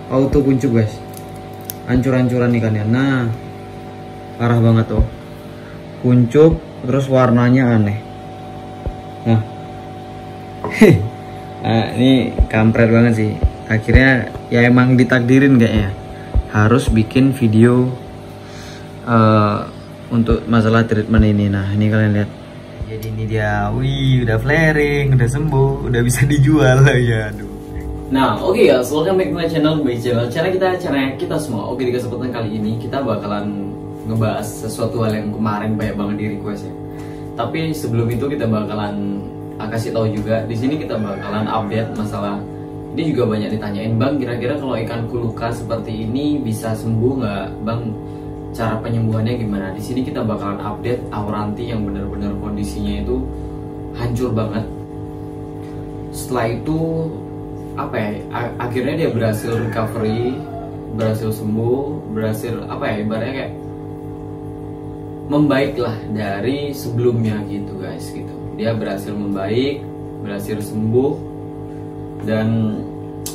auto kuncup guys, hancur-hancuran ikannya. Nah parah banget tuh, kuncup terus warnanya aneh. Nah nah ini kampret banget sih. Akhirnya ya emang ditakdirin kayaknya harus bikin video untuk masalah treatment ini. Nah ini kalian lihat, jadi ini dia, wih udah flaring, udah sembuh, udah bisa dijual ya. Aduh. Nah oke guys, welcome back to my channel, channel kita semua. Oke, di kesempatan kali ini kita bakalan ngebahas sesuatu hal yang kemarin banyak banget di request ya. Tapi sebelum itu kita bakalan kasih tahu juga, di sini kita bakalan update masalah ini juga banyak ditanyain, bang kira-kira kalau ikanku luka seperti ini bisa sembuh nggak bang, cara penyembuhannya gimana? Di sini kita bakalan update Auranti yang benar-benar kondisinya itu hancur banget. Setelah itu apa ya, akhirnya dia berhasil recovery, berhasil sembuh, berhasil apa ya, ibaratnya kayak membaik lah dari sebelumnya gitu guys gitu. Dia berhasil membaik, berhasil sembuh, dan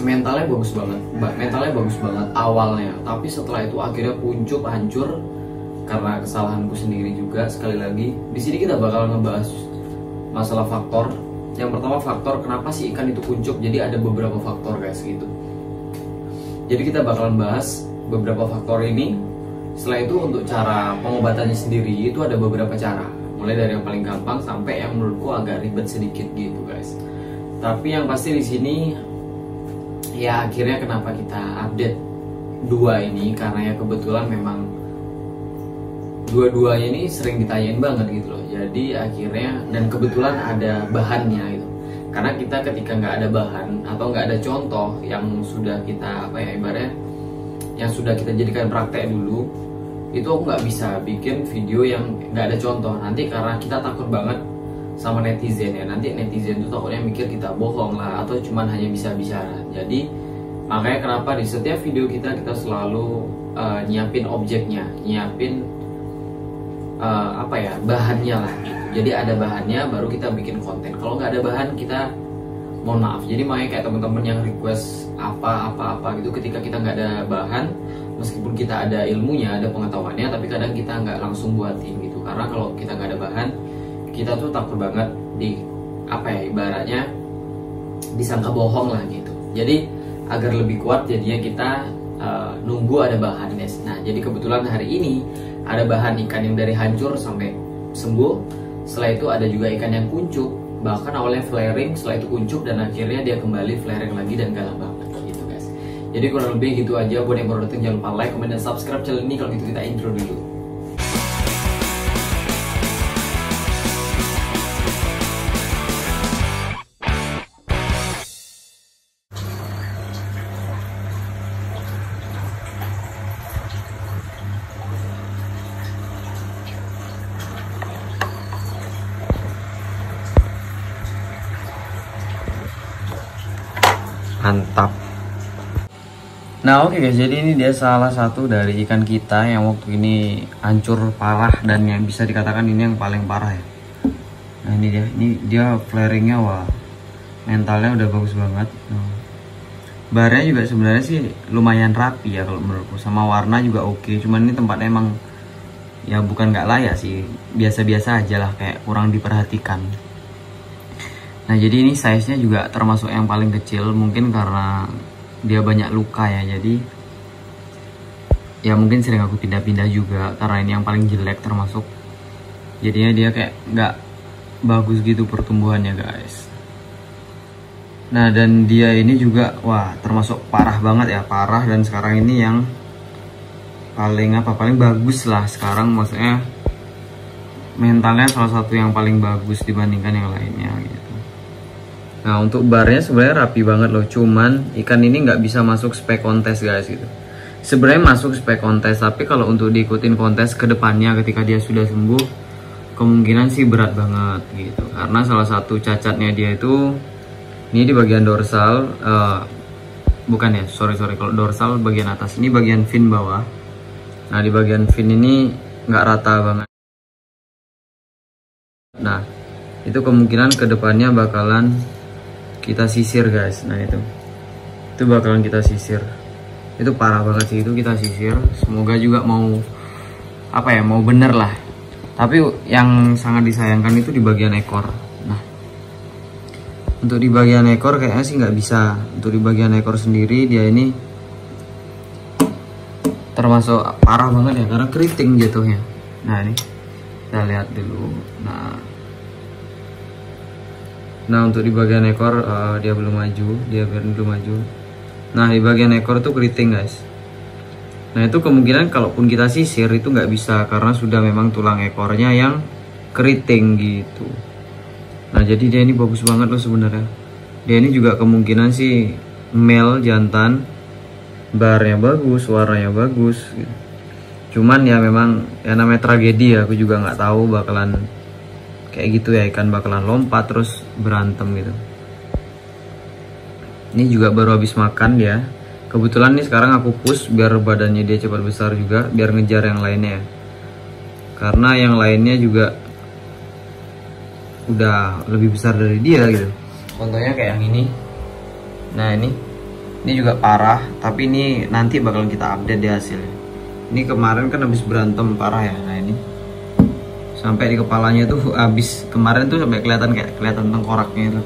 mentalnya bagus banget awalnya. Tapi setelah itu akhirnya kuncup, hancur karena kesalahanku sendiri juga. Sekali lagi di sini kita bakal ngebahas masalah faktor. Yang pertama, faktor kenapa sih ikan itu kuncup. Jadi ada beberapa faktor guys gitu. Jadi kita bakalan bahas beberapa faktor ini. Setelah itu untuk cara pengobatannya sendiri itu ada beberapa cara, mulai dari yang paling gampang sampai yang menurutku agak ribet sedikit gitu guys. Tapi yang pasti di sini ya akhirnya kenapa kita update dua ini, karena ya kebetulan memang dua-duanya ini sering ditanyain banget gitu loh. Jadi akhirnya, dan kebetulan ada bahannya gitu. Karena kita ketika nggak ada bahan atau nggak ada contoh yang sudah kita apa ya, ibaratnya yang sudah kita jadikan praktek dulu, itu aku nggak bisa bikin video yang nggak ada contoh. Nanti karena kita takut banget sama netizen ya, nanti netizen itu takutnya mikir kita bohong lah atau cuman hanya bisa bicara. Jadi makanya kenapa di setiap video kita selalu nyiapin objeknya, nyiapin apa ya, bahannya lah gitu. Jadi ada bahannya baru kita bikin konten. Kalau nggak ada bahan kita mohon maaf. Jadi makanya kayak teman-teman yang request apa gitu, ketika kita nggak ada bahan, meskipun kita ada ilmunya, ada pengetahuannya, tapi kadang kita nggak langsung buatin gitu. Karena kalau kita nggak ada bahan, kita tuh takut banget di apa ya, ibaratnya disangka bohong lah gitu. Jadi agar lebih kuat jadinya kita nunggu ada bahan guys. Nah jadi kebetulan hari ini ada bahan ikan yang dari hancur sampai sembuh. Setelah itu ada juga ikan yang kuncup, bahkan awalnya flaring, setelah itu kuncup dan akhirnya dia kembali flaring lagi dan galak banget gitu guys. Jadi kurang lebih gitu aja. Buat yang baru datang jangan lupa like, comment, dan subscribe channel ini. Kalau gitu kita intro dulu. Mantap. Nah oke guys, jadi ini dia salah satu dari ikan kita yang waktu ini hancur parah, dan yang bisa dikatakan ini yang paling parah ya. Nah ini dia flaringnya, wah mentalnya udah bagus banget. Barnya juga sebenarnya sih lumayan rapi ya kalau menurutku, sama warna juga oke. Cuman ini tempatnya emang ya bukan nggak layak sih, biasa-biasa aja lah, kayak kurang diperhatikan. Nah jadi ini size nya juga termasuk yang paling kecil, mungkin karena dia banyak luka ya. Jadi ya mungkin sering aku pindah-pindah juga karena ini yang paling jelek termasuk. Jadinya dia kayak nggak bagus gitu pertumbuhannya guys. Nah dan dia ini juga wah termasuk parah banget ya, parah. Dan sekarang ini yang paling bagus lah sekarang, maksudnya mentalnya salah satu yang paling bagus dibandingkan yang lainnya gitu. Nah untuk barnya sebenarnya rapi banget loh, cuman ikan ini nggak bisa masuk spek kontes guys gitu. Sebenarnya masuk spek kontes, tapi kalau untuk diikutin kontes ke depannya ketika dia sudah sembuh, kemungkinan sih berat banget gitu. Karena salah satu cacatnya dia itu ini di bagian dorsal, bukan ya, sorry kalau dorsal bagian atas, ini bagian fin bawah. Nah di bagian fin ini nggak rata banget. Nah itu kemungkinan kedepannya bakalan kita sisir guys. Nah itu bakalan kita sisir. Itu parah banget sih, itu kita sisir. Semoga juga mau apa ya, mau bener lah. Tapi yang sangat disayangkan itu di bagian ekor. Nah, untuk di bagian ekor kayaknya sih nggak bisa. Untuk di bagian ekor sendiri dia ini termasuk parah banget ya, karena keriting jatuhnya. Nah ini kita lihat dulu. Nah untuk di bagian ekor dia belum maju, dia belum maju. Nah di bagian ekor tuh keriting guys. Nah itu kemungkinan kalaupun kita sisir itu nggak bisa, karena sudah memang tulang ekornya yang keriting gitu. Nah jadi dia ini bagus banget loh sebenarnya. Dia ini juga kemungkinan sih male jantan, barnya bagus, warnanya bagus gitu. Cuman ya memang ya namanya tragedi ya, aku juga nggak tahu bakalan kayak gitu ya, ikan bakalan lompat terus berantem gitu. Ini juga baru habis makan dia. Kebetulan nih sekarang aku push biar badannya dia cepat besar juga, biar ngejar yang lainnya ya. Karena yang lainnya juga udah lebih besar dari dia gitu. Contohnya kayak yang ini. Nah ini juga parah, tapi ini nanti bakalan kita update di hasilnya. Ini kemarin kan habis berantem parah ya. Nah ini sampai di kepalanya tuh habis, kemarin tuh sampai kelihatan tengkoraknya itu.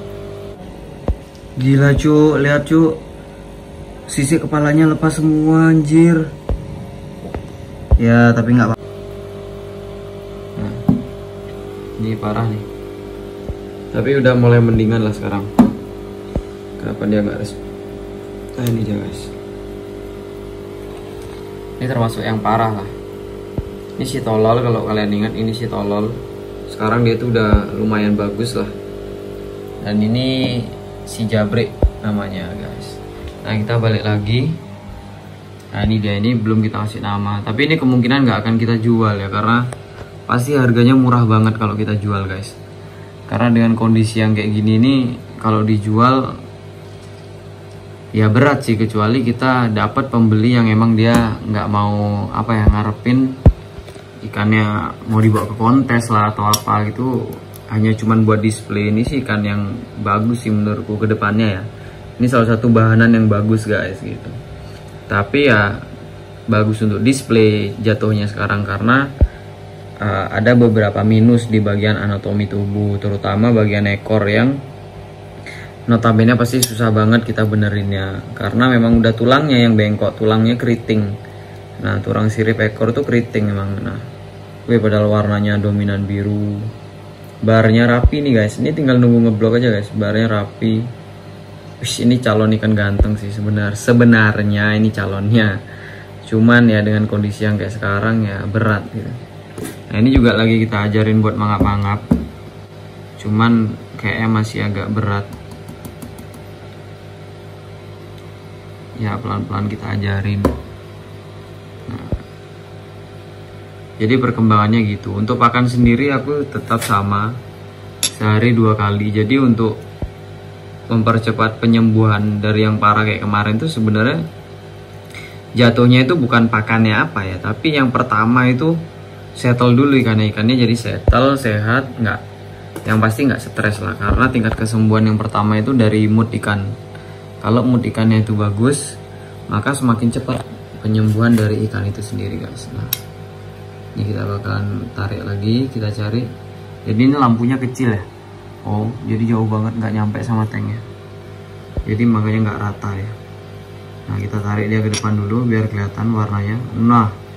Gila cu, lihat cu, sisi kepalanya lepas semua anjir. Ya tapi nggak apa. Nah, ini parah nih. Tapi udah mulai mendingan lah sekarang. Kenapa dia nggak respon? Nah ini dia guys. Ini termasuk yang parah lah. Ini si tolol, kalau kalian ingat ini si tolol. Sekarang dia tuh udah lumayan bagus lah. Dan ini si jabrik namanya guys. Nah kita balik lagi. Nah ini dia, ini belum kita kasih nama. Tapi ini kemungkinan nggak akan kita jual ya, karena pasti harganya murah banget kalau kita jual guys. Karena dengan kondisi yang kayak gini nih, kalau dijual ya berat sih, kecuali kita dapat pembeli yang emang dia nggak mau apa ya, ngarepin ikannya mau dibawa ke kontes lah atau apa gitu, hanya cuman buat display. Ini sih ikan yang bagus sih menurutku ke depannya ya. Ini salah satu bahanan yang bagus guys gitu. Tapi ya bagus untuk display jatuhnya sekarang, karena ada beberapa minus di bagian anatomi tubuh, terutama bagian ekor yang notabene pasti susah banget kita benerinnya, karena memang udah tulangnya yang bengkok, tulangnya keriting. Nah tulang sirip ekor tuh keriting emang. Nah padahal warnanya dominan biru, barnya rapi nih guys. Ini tinggal nunggu ngeblok aja guys, barnya rapi. Wih, ini calon ikan ganteng sih sebenarnya ini calonnya. Cuman ya dengan kondisi yang kayak sekarang ya berat gitu. Nah ini juga lagi kita ajarin buat mangap-mangap, cuman kayaknya masih agak berat ya, pelan-pelan kita ajarin. Nah, jadi perkembangannya gitu. Untuk pakan sendiri aku tetap sama, sehari 2 kali. Jadi untuk mempercepat penyembuhan dari yang parah kayak kemarin tuh sebenarnya jatuhnya itu bukan pakannya apa ya, tapi yang pertama itu settle dulu ikannya jadi settle, sehat, nggak, yang pasti nggak stres lah, karena tingkat kesembuhan yang pertama itu dari mood ikan. Kalau mood ikannya itu bagus, maka semakin cepat penyembuhan dari ikan itu sendiri guys. Nah ini kita bakalan tarik lagi, kita cari. Jadi ini lampunya kecil ya, oh jadi jauh banget, nggak nyampe sama tanknya, jadi makanya nggak rata ya. Nah kita tarik dia ke depan dulu biar kelihatan warnanya. Nah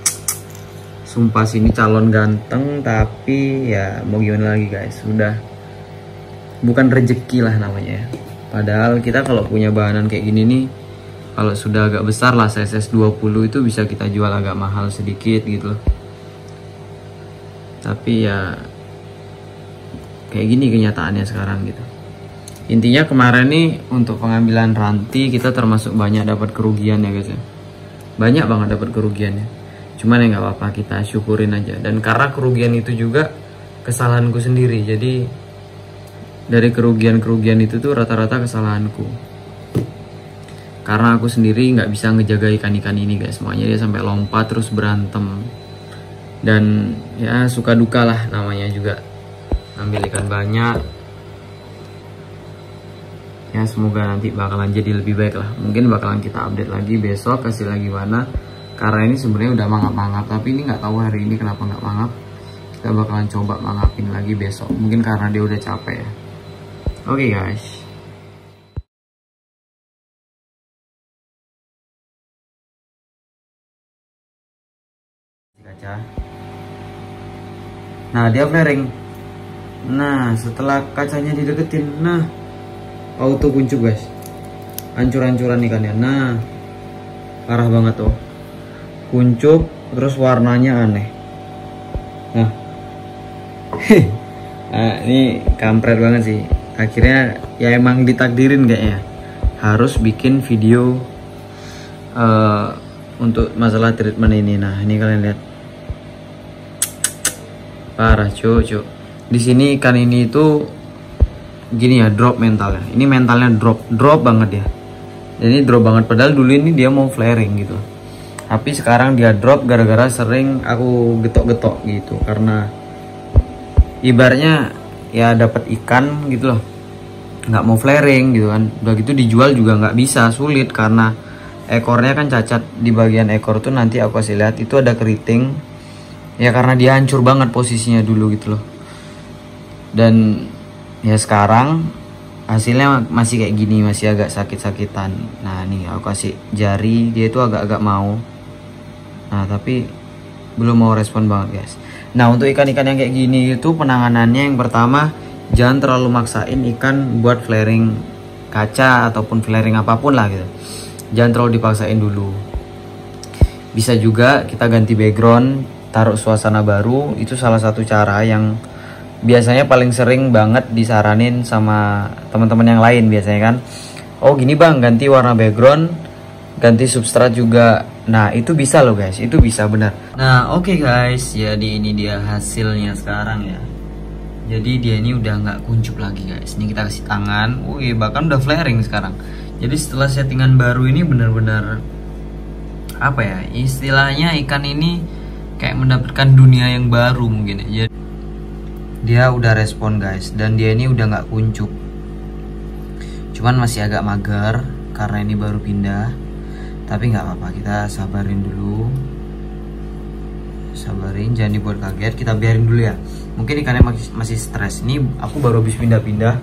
sumpah sini calon ganteng, tapi ya mau gimana lagi guys, sudah bukan rezeki lah namanya ya. Padahal kita kalau punya bahanan kayak gini nih, kalau sudah agak besar lah, size 20 itu bisa kita jual agak mahal sedikit gitu loh. Tapi ya kayak gini kenyataannya sekarang gitu. Intinya kemarin nih untuk pengambilan ranti kita termasuk banyak dapat kerugian ya guys ya. Banyak banget dapat kerugiannya. Cuman ya nggak apa-apa, kita syukurin aja. Dan karena kerugian itu juga kesalahanku sendiri, jadi dari kerugian itu tuh rata-rata kesalahanku, karena aku sendiri nggak bisa ngejaga ikan-ikan ini guys. Makanya dia sampai lompat terus berantem. Dan ya suka duka lah namanya juga, ambil ikan banyak Ya semoga nanti bakalan jadi lebih baik lah. Mungkin bakalan kita update lagi besok hasilnya gimana. Karena ini sebenarnya udah mangap-mangap, tapi ini nggak tahu hari ini kenapa nggak mangap. Kita bakalan coba mangapin lagi besok. Mungkin karena dia udah capek ya. Oke guys. Kaca. Nah dia flaring. Nah setelah kacanya dideketin, nah auto kuncup guys, hancur-hancuran ikannya. Nah parah banget tuh, kuncup terus warnanya aneh. Nah nah ini kampret banget sih. Akhirnya ya emang ditakdirin kayaknya harus bikin video untuk masalah treatment ini. Nah ini kalian lihat, parah cuy. Di sini ikan ini itu gini ya, drop mentalnya. Ini mentalnya drop banget ya. Jadi drop banget, padahal dulu ini dia mau flaring gitu. Tapi sekarang dia drop gara-gara sering aku getok-getok gitu. Karena ibaratnya ya dapat ikan gitu loh, nggak mau flaring gitu kan. Udah gitu dijual juga nggak bisa, sulit karena ekornya kan cacat. Di bagian ekor tuh nanti aku kasih lihat itu ada keriting. Ya karena dia hancur banget posisinya dulu gitu loh. Dan ya sekarang hasilnya masih kayak gini, masih agak sakit-sakitan. Nah nih aku kasih jari, dia itu agak-agak mau. Nah tapi belum mau respon banget guys. Nah untuk ikan-ikan yang kayak gini itu penanganannya yang pertama, jangan terlalu maksain ikan buat flaring kaca ataupun flaring apapun lah gitu. Jangan terlalu dipaksain dulu. Bisa juga kita ganti background, taruh suasana baru. Itu salah satu cara yang biasanya paling sering banget disaranin sama teman-teman yang lain biasanya kan. Oh gini bang, ganti warna background, ganti substrat juga. Nah itu bisa loh guys, itu bisa benar. Nah oke guys, jadi ini dia hasilnya sekarang ya. Jadi dia ini udah nggak kuncup lagi guys. Ini kita kasih tangan, wih bahkan udah flaring sekarang. Jadi setelah settingan baru ini benar-benar apa ya, istilahnya ikan ini kayak mendapatkan dunia yang baru mungkin ya. Dia udah respon guys, dan dia ini udah nggak kuncup. Cuman masih agak mager karena ini baru pindah. Tapi nggak apa-apa, kita sabarin dulu. Sabarin, jangan dibuat kaget. Kita biarin dulu ya. Mungkin ikannya masih stres. Ini aku baru habis pindah-pindah.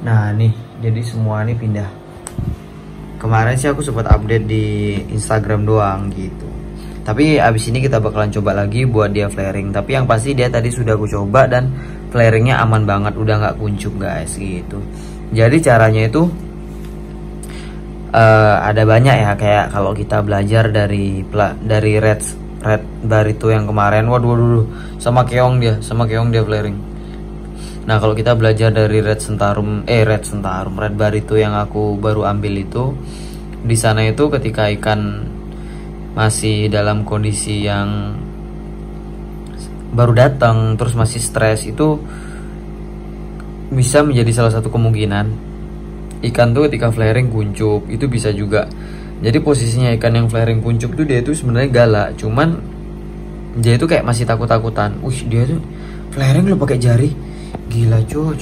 Nah nih, jadi semua ini pindah. Kemarin sih aku sempat update di Instagram doang gitu. Tapi abis ini kita bakalan coba lagi buat dia flaring. Tapi yang pasti dia tadi sudah aku coba dan flaringnya aman banget, udah nggak kuncup guys gitu. Jadi caranya itu ada banyak ya, kayak kalau kita belajar dari red barito yang kemarin. Waduh, sama keong dia flaring. Nah kalau kita belajar dari red barito yang aku baru ambil itu, di sana itu ketika ikan masih dalam kondisi yang baru datang terus masih stres, itu bisa menjadi salah satu kemungkinan ikan tuh ketika flaring kuncup. Itu bisa juga. Jadi posisinya ikan yang flaring kuncup tuh dia itu sebenarnya galak, cuman dia itu kayak masih takut-takutan. Dia tuh flaring lo pakai jari, gila cuy.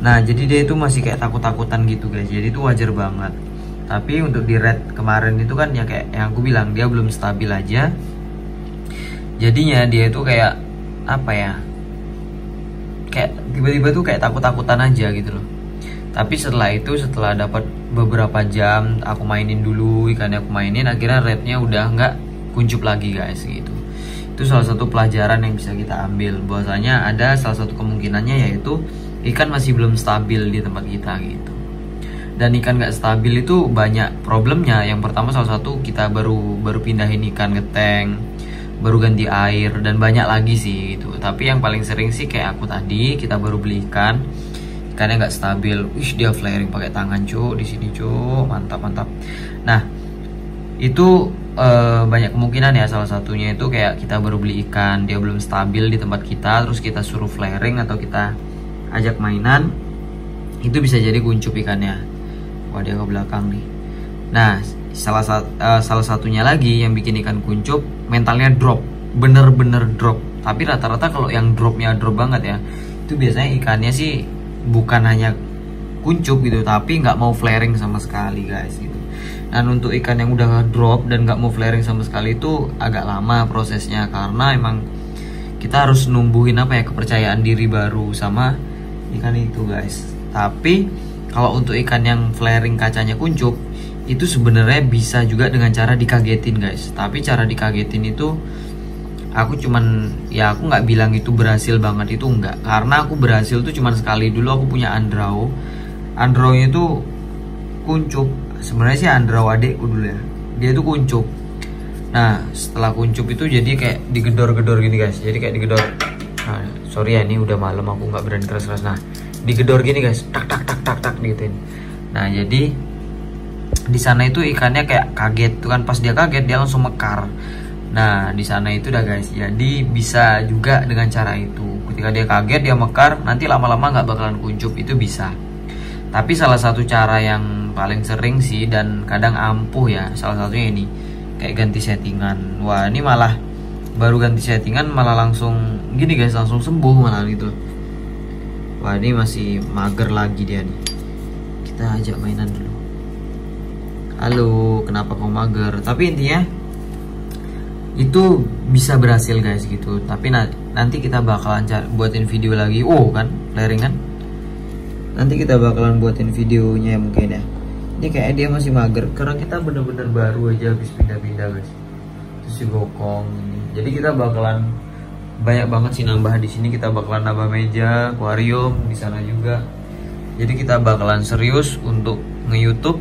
Nah jadi dia itu masih kayak takut-takutan gitu guys. Jadi itu wajar banget. Tapi untuk di red kemarin itu kan ya kayak yang aku bilang, dia belum stabil aja. Jadinya dia itu kayak apa ya, kayak tiba-tiba tuh kayak takut-takutan aja gitu loh. Tapi setelah dapat beberapa jam aku mainin dulu ikannya, aku mainin, akhirnya rednya udah nggak kuncup lagi guys gitu. Itu salah satu pelajaran yang bisa kita ambil, bahwasanya ada salah satu kemungkinannya yaitu ikan masih belum stabil di tempat kita gitu. Dan ikan nggak stabil itu banyak problemnya. Yang pertama salah satu, kita baru pindahin ikan ke tank, baru ganti air, dan banyak lagi sih gitu. Tapi yang paling sering sih kayak aku tadi, kita baru beli ikannya nggak stabil. Dia flaring pakai tangan di sini mantap. Nah itu banyak kemungkinan ya. Salah satunya itu kayak kita baru beli ikan, dia belum stabil di tempat kita, terus kita suruh flaring atau kita ajak mainan, itu bisa jadi kuncup ikannya. Wah dia ke belakang nih. Nah salah satunya lagi yang bikin ikan kuncup, mentalnya drop, bener-bener drop. Tapi rata-rata kalau yang drop banget ya, itu biasanya ikannya sih bukan hanya kuncup gitu, tapi nggak mau flaring sama sekali guys gitu. Dan untuk ikan yang udah drop dan nggak mau flaring sama sekali itu agak lama prosesnya, karena emang kita harus numbuhin kepercayaan diri baru sama ikan itu guys. Tapi kalau untuk ikan yang flaring kacanya kuncup itu sebenarnya bisa juga dengan cara dikagetin guys. Tapi cara dikagetin itu aku nggak bilang itu berhasil banget, itu enggak, karena aku berhasil tuh cuman sekali. Dulu aku punya andrau itu kuncup. Sebenarnya sih andrau adekku dulu ya, dia tuh kuncup. Nah setelah kuncup itu jadi kayak digedor-gedor gini guys, jadi kayak digedor. Nah, sorry ya, ini udah malam aku nggak berani keras-keras. Nah digedor gini guys, tak tak tak tak tak gituin. Nah jadi di sana itu ikannya kayak kaget tuh kan, pas dia kaget dia langsung mekar. Nah di sana itu dah guys, jadi bisa juga dengan cara itu. Ketika dia kaget dia mekar, nanti lama-lama nggak bakalan kuncup, itu bisa. Tapi salah satu cara yang paling sering sih dan kadang ampuh ya, salah satunya ini kayak ganti settingan. Wah ini malah baru ganti settingan malah langsung gini guys, langsung sembuh malah gitu. Wah ini masih mager lagi dia nih, kita ajak mainan dulu. Halo, kenapa kau mager? Tapi intinya itu bisa berhasil guys gitu. Tapi nanti kita bakalan buatin video lagi. Oh kan flaring kan, nanti kita bakalan buatin videonya mungkin ya. Ini kayak dia masih mager karena kita bener-bener baru aja habis pindah-pindah guys. Terus si gokong ini. Jadi kita bakalan banyak banget sih nambah di sini. Kita bakalan nambah meja, akuarium di sana juga. Jadi kita bakalan serius untuk nge-YouTube.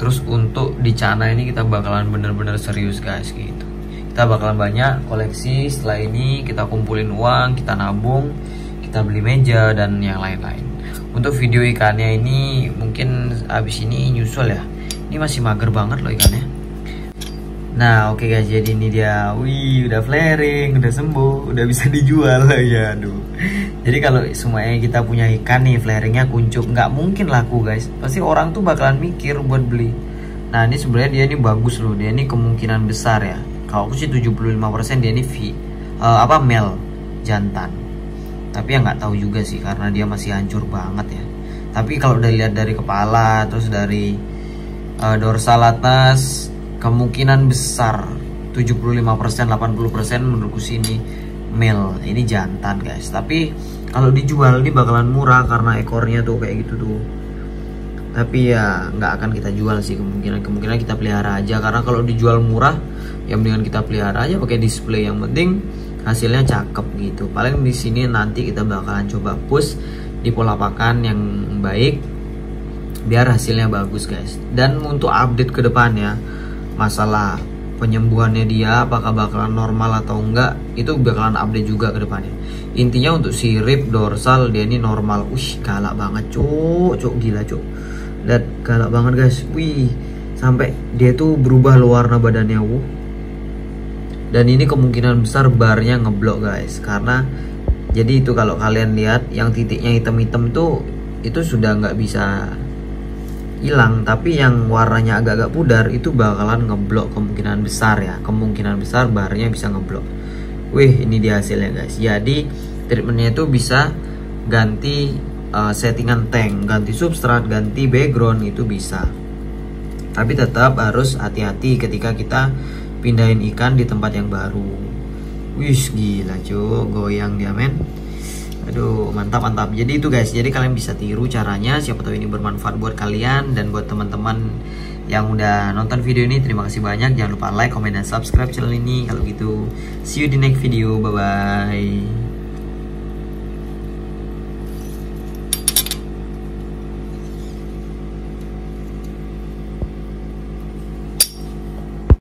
Terus untuk di Cana ini kita bakalan bener-bener serius guys gitu. Kita bakalan banyak koleksi. Setelah ini kita kumpulin uang, kita nabung, kita beli meja dan yang lain-lain. Untuk video ikannya ini mungkin abis ini nyusul ya. Ini masih mager banget loh ikannya. Nah oke guys, jadi ini dia. Wih udah flaring, udah sembuh, udah bisa dijual ya. Aduh. Jadi kalau semuanya kita punya ikan nih flaringnya kuncup, nggak mungkin laku guys. Pasti orang tuh bakalan mikir buat beli. Nah ini sebenarnya dia ini bagus loh. Dia ini kemungkinan besar ya, kalau aku sih 75% dia ini male jantan. Tapi ya nggak tahu juga sih karena dia masih hancur banget ya. Tapi kalau udah lihat dari kepala terus dari dorsal atas, kemungkinan besar 75% 80% menurutku sini male, ini jantan guys. Tapi kalau dijual ini bakalan murah karena ekornya tuh kayak gitu tuh. Tapi ya nggak akan kita jual sih, kemungkinan kita pelihara aja, karena kalau dijual murah ya mendingan kita pelihara aja pakai display, yang penting hasilnya cakep gitu. Paling di sini nanti kita bakalan coba push di pola pakan yang baik biar hasilnya bagus guys. Dan untuk update ke depannya masalah penyembuhannya dia apakah bakalan normal atau enggak, itu bakalan update juga ke depannya. Intinya untuk si rib dorsal dia ini normal. Wih galak banget cuk gila cuk. Lihat galak banget guys. Wih sampai dia tuh berubah loh warna badannya. Dan ini kemungkinan besar barnya ngeblok guys, karena jadi itu kalau kalian lihat yang titiknya hitam-hitam tuh itu sudah nggak bisa hilang, tapi yang warnanya agak-agak pudar itu bakalan ngeblok kemungkinan besar ya, kemungkinan besar barnya bisa ngeblok. Wih ini dia hasilnya guys. Jadi treatmentnya itu bisa ganti settingan tank, ganti substrat, ganti background, itu bisa. Tapi tetap harus hati-hati ketika kita pindahin ikan di tempat yang baru. Wih gila cuy, goyang dia men. Aduh mantap. Jadi itu guys, jadi kalian bisa tiru caranya. Siapa tahu ini bermanfaat buat kalian. Dan buat teman-teman yang udah nonton video ini, terima kasih banyak. Jangan lupa like, comment, dan subscribe channel ini. Kalau gitu see you di next video, bye bye.